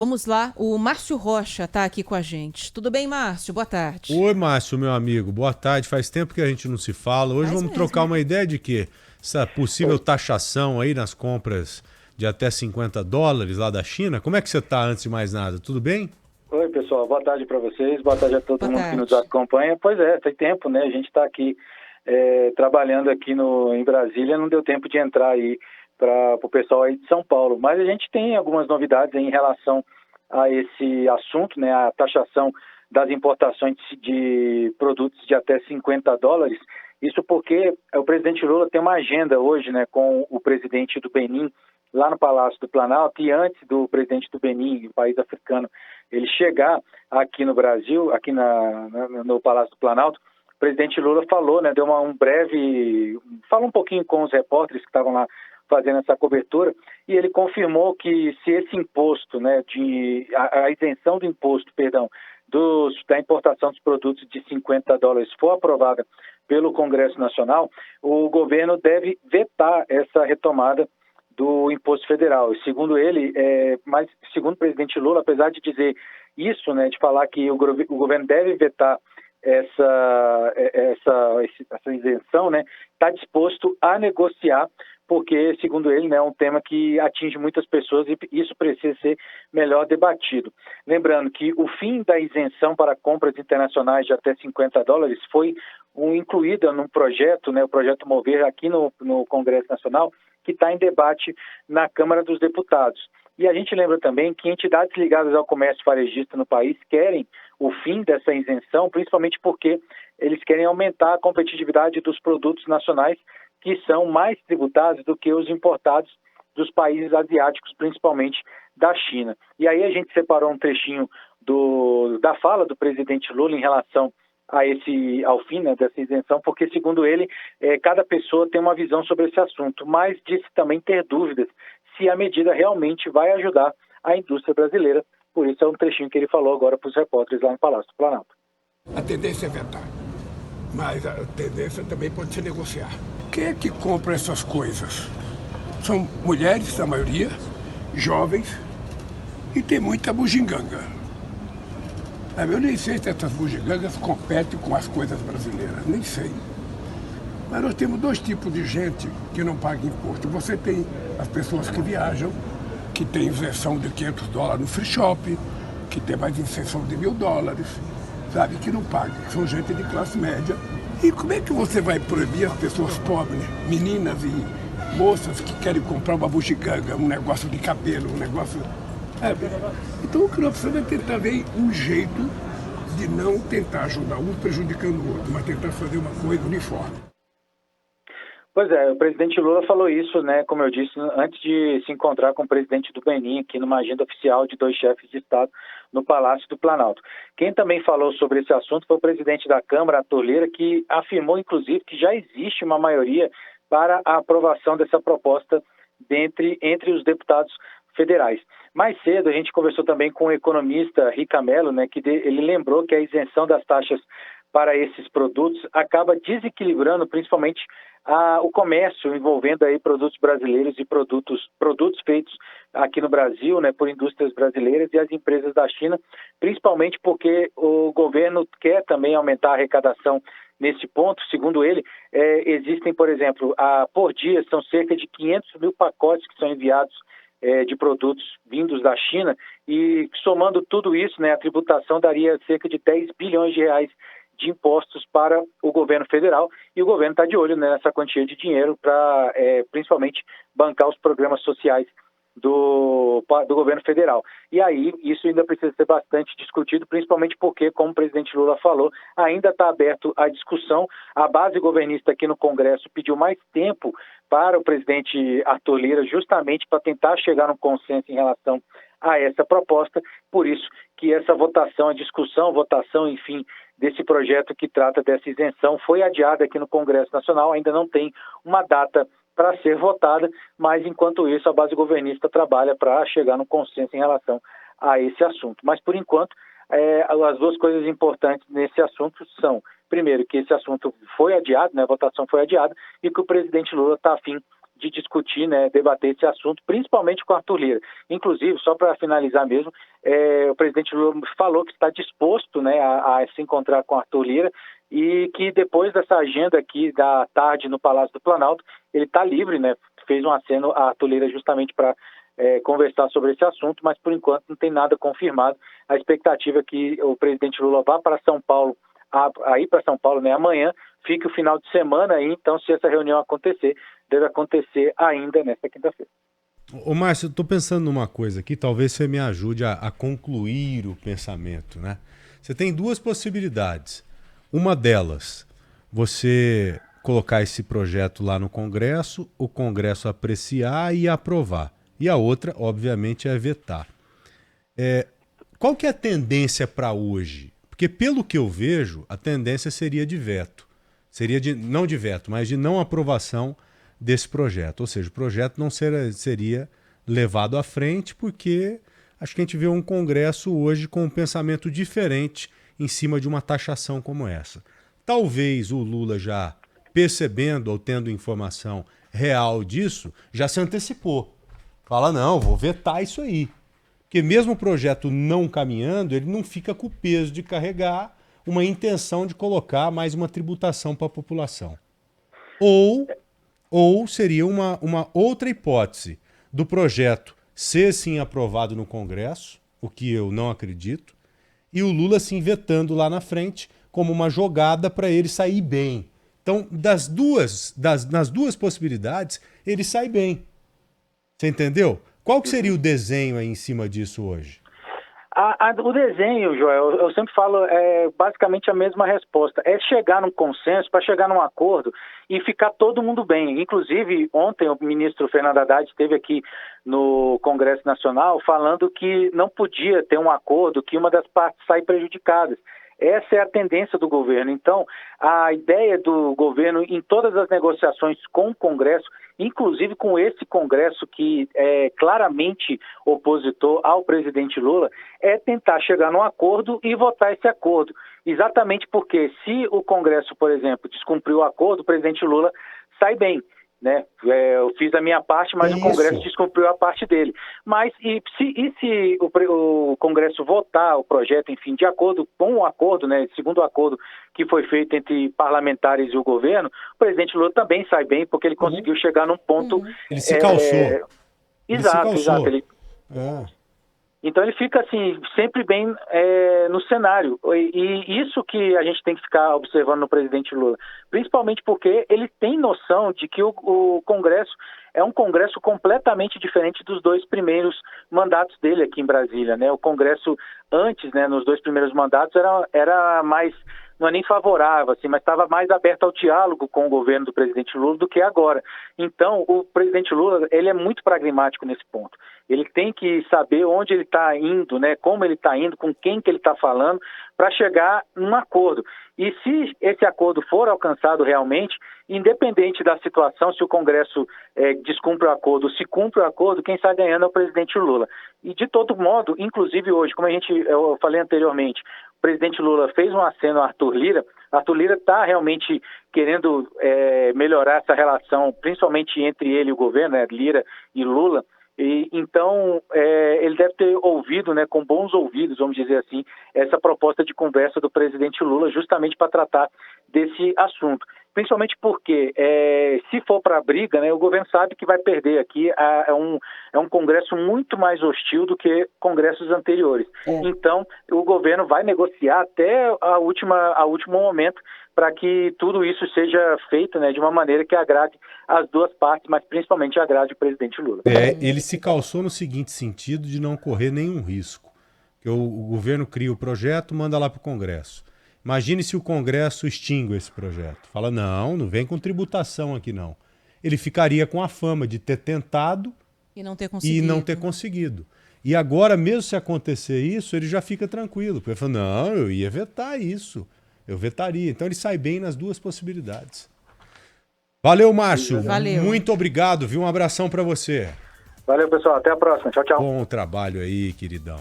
Vamos lá, o Márcio Rocha está aqui com a gente. Tudo bem, Márcio? Boa tarde. Oi, Márcio, meu amigo. Boa tarde. Faz tempo que a gente não se fala. Hoje Faz vamos trocar mesmo. uma ideia de quê? Essa possível taxação aí nas compras de até US$ 50 lá da China. Como é que você está, antes de mais nada? Tudo bem? Oi, pessoal. Boa tarde para vocês. Boa tarde a todo Boa mundo que nos tarde. acompanha. Pois é, tem tempo, né? A gente está aqui trabalhando aqui em Brasília. Não deu tempo de entrar aí para o pessoal aí de São Paulo. Mas a gente tem algumas novidades em relação a esse assunto, né? A taxação das importações de produtos de até US$ 50. Isso porque o presidente Lula tem uma agenda hoje, né, com o presidente do Benin, lá no Palácio do Planalto, e antes do presidente do Benin, o país africano, ele chegar aqui no Brasil, aqui no Palácio do Planalto, o presidente Lula falou, né, deu falou um pouquinho com os repórteres que estavam lá fazendo essa cobertura, e ele confirmou que se esse imposto, né, a isenção do imposto, perdão, da importação dos produtos de US$ 50 for aprovada pelo Congresso Nacional, o governo deve vetar essa retomada do imposto federal. Segundo ele, mas segundo o presidente Lula, apesar de dizer isso, né, de falar que o governo deve vetar essa isenção, né, está disposto a negociar, porque, segundo ele, né, é um tema que atinge muitas pessoas e isso precisa ser melhor debatido. Lembrando que o fim da isenção para compras internacionais de até US$ 50 foi incluída num projeto, né, o projeto Mover aqui no Congresso Nacional, que está em debate na Câmara dos Deputados. E a gente lembra também que entidades ligadas ao comércio varejista no país querem o fim dessa isenção, principalmente porque eles querem aumentar a competitividade dos produtos nacionais que são mais tributados do que os importados dos países asiáticos, principalmente da China. E aí a gente separou um trechinho da fala do presidente Lula em relação ao fim, né, dessa isenção, porque, segundo ele, cada pessoa tem uma visão sobre esse assunto, mas disse também ter dúvidas se a medida realmente vai ajudar a indústria brasileira. Por isso é um trechinho que ele falou agora para os repórteres lá no Palácio do Planalto. A tendência é vetar, mas a tendência também pode ser negociar. Quem é que compra essas coisas? São mulheres, a maioria, jovens, e tem muita bugiganga. Eu nem sei se essas bugigangas competem com as coisas brasileiras, nem sei. Mas nós temos dois tipos de gente que não paga imposto. Você tem as pessoas que viajam, que tem isenção de US$ 500 no free shop, que tem mais isenção de US$ 1.000, sabe, que não pagam, que são gente de classe média. E como é que você vai proibir as pessoas pobres, meninas e moças que querem comprar uma bugiganga, um negócio de cabelo, um negócio... Então o que nós precisamos é tentar ver um jeito de não tentar ajudar um prejudicando o outro, mas tentar fazer uma coisa uniforme. Pois é, o presidente Lula falou isso, né, como eu disse, antes de se encontrar com o presidente do Benin, aqui numa agenda oficial de dois chefes de Estado no Palácio do Planalto. Quem também falou sobre esse assunto foi o presidente da Câmara, Arthur Lira, que afirmou, inclusive, que já existe uma maioria para a aprovação dessa proposta entre os deputados federais. Mais cedo, a gente conversou também com o economista Rica Mello, né, que ele lembrou que a isenção das taxas para esses produtos acaba desequilibrando principalmente o comércio envolvendo aí produtos brasileiros e produtos feitos aqui no Brasil, né, por indústrias brasileiras e as empresas da China, principalmente porque o governo quer também aumentar a arrecadação nesse ponto. Segundo ele, existem, por exemplo, por dia são cerca de 500 mil pacotes que são enviados de produtos vindos da China e somando tudo isso, né, a tributação daria cerca de R$ 10 bilhões de impostos para o governo federal, e o governo está de olho, né, nessa quantia de dinheiro para principalmente bancar os programas sociais do governo federal. E aí isso ainda precisa ser bastante discutido, principalmente porque, como o presidente Lula falou, ainda está aberto a discussão. A base governista aqui no Congresso pediu mais tempo para o presidente Arthur Lira, justamente para tentar chegar a um consenso em relação a essa proposta. Por isso que essa votação, enfim, desse projeto que trata dessa isenção foi adiada aqui no Congresso Nacional. Ainda não tem uma data para ser votada, mas enquanto isso a base governista trabalha para chegar no consenso em relação a esse assunto. Mas por enquanto as duas coisas importantes nesse assunto são, primeiro, que esse assunto foi adiado, né, a votação foi adiada, e que o presidente Lula está a fim de discutir, né, debater esse assunto, principalmente com o Arthur Lira. Inclusive, só para finalizar mesmo, o presidente Lula falou que está disposto, né, a se encontrar com o Arthur Lira e que depois dessa agenda aqui da tarde no Palácio do Planalto, ele está livre, né, fez um aceno a Arthur Lira justamente para conversar sobre esse assunto, mas por enquanto não tem nada confirmado. A expectativa é que o presidente Lula vá para São Paulo, né, amanhã, fique o final de semana aí, então se essa reunião acontecer, deve acontecer ainda nesta quinta-feira. Ô Márcio, eu estou pensando numa coisa aqui, talvez você me ajude a concluir o pensamento, né? Você tem duas possibilidades. Uma delas, você colocar esse projeto lá no Congresso, o Congresso apreciar e aprovar. E a outra, obviamente, é vetar. Qual que é a tendência para hoje? Porque, pelo que eu vejo, a tendência seria de veto. Seria não de veto, mas de não aprovação desse projeto. Ou seja, o projeto não seria levado à frente porque acho que a gente vê um Congresso hoje com um pensamento diferente em cima de uma taxação como essa. Talvez o Lula, já percebendo ou tendo informação real disso, já se antecipou. Fala, não, vou vetar isso aí. Porque mesmo o projeto não caminhando, ele não fica com o peso de carregar uma intenção de colocar mais uma tributação para a população. Ou seria uma outra hipótese do projeto ser sim aprovado no Congresso, o que eu não acredito, e o Lula sim vetando lá na frente como uma jogada para ele sair bem. Então, nas duas possibilidades, ele sai bem. Você entendeu? Qual que seria o desenho aí em cima disso hoje? O desenho, Joel, eu sempre falo, basicamente a mesma resposta. É chegar num consenso, para chegar num acordo e ficar todo mundo bem. Inclusive, ontem o ministro Fernando Haddad esteve aqui no Congresso Nacional falando que não podia ter um acordo, que uma das partes sai prejudicada. Essa é a tendência do governo. Então, a ideia do governo em todas as negociações com o Congresso, inclusive com esse Congresso que é claramente opositor ao presidente Lula, é tentar chegar num acordo e votar esse acordo. Exatamente porque se o Congresso, por exemplo, descumprir o acordo, o presidente Lula sai bem. Né? Eu fiz a minha parte, mas o Congresso descumpriu a parte dele. Mas se o Congresso votar o projeto, enfim, de acordo com o acordo, né, segundo o acordo que foi feito entre parlamentares e o governo, o presidente Lula também sai bem, porque ele conseguiu chegar num ponto... Ele se calçou. Exato. Então ele fica assim, sempre bem no cenário. E isso que a gente tem que ficar observando no presidente Lula. Principalmente porque ele tem noção de que o Congresso é um Congresso completamente diferente dos dois primeiros mandatos dele aqui em Brasília, né? O Congresso antes, né, nos 2 primeiros mandatos, era mais... não é nem favorável, assim, mas estava mais aberto ao diálogo com o governo do presidente Lula do que agora. Então, o presidente Lula, ele é muito pragmático nesse ponto. Ele tem que saber onde ele está indo, né, como ele está indo, com quem que ele está falando, para chegar num acordo. E se esse acordo for alcançado realmente, independente da situação, se o Congresso descumpre o acordo, se cumpre o acordo, quem sai ganhando é o presidente Lula. E de todo modo, inclusive hoje, como eu falei anteriormente, o presidente Lula fez um aceno a Arthur Lira. Arthur Lira está realmente querendo melhorar essa relação, principalmente entre ele e o governo, né, Lira e Lula. Então, ele deve ter ouvido, né, com bons ouvidos, vamos dizer assim, essa proposta de conversa do presidente Lula, justamente para tratar desse assunto. Principalmente porque, se for para a briga, né, o governo sabe que vai perder aqui. É um Congresso muito mais hostil do que congressos anteriores. Então, o governo vai negociar até o último momento para que tudo isso seja feito, né, de uma maneira que agrade as duas partes, mas principalmente agrade o presidente Lula. Ele se calçou no seguinte sentido de não correr nenhum risco. Que o governo cria o projeto, manda lá para o Congresso. Imagine se o Congresso extingue esse projeto. Fala, não vem com tributação aqui não. Ele ficaria com a fama de ter tentado e não ter conseguido. E agora, mesmo se acontecer isso, ele já fica tranquilo. Porque ele fala, não, eu ia vetar isso. Eu vetaria. Então ele sai bem nas duas possibilidades. Valeu, Márcio. Valeu. Muito obrigado, viu? Um abração para você. Valeu, pessoal. Até a próxima. Tchau, tchau. Bom trabalho aí, queridão.